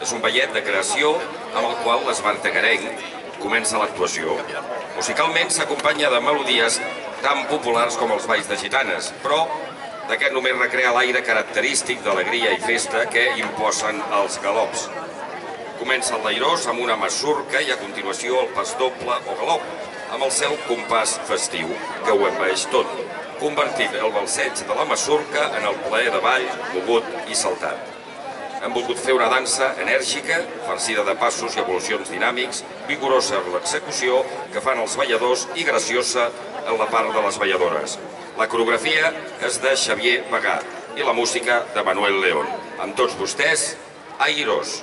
És un ballet de creació amb el qual l'Espartecarenc comença l'actuació. Musicalment s'acompanya de melodies tan populars com els balls de gitanes, però d'aquest només recrea l'aire característic d'alegria i festa que imposen els galops. Comença el lairós amb una masurca i a continuació el pas doble o galop, amb el seu compàs festiu, que ho envaeix tot, convertint el balseig de la masurca en el plaer de ball, mogut i saltat. Hem volgut fer una dansa enèrgica, farcida de passos i evolucions dinàmics, vigorosa en l'execució que fan els balladors i graciosa en la part de les balladores. La coreografia és de Xavier Bagà i la música de Manuel León. Amb tots vostès, Airos.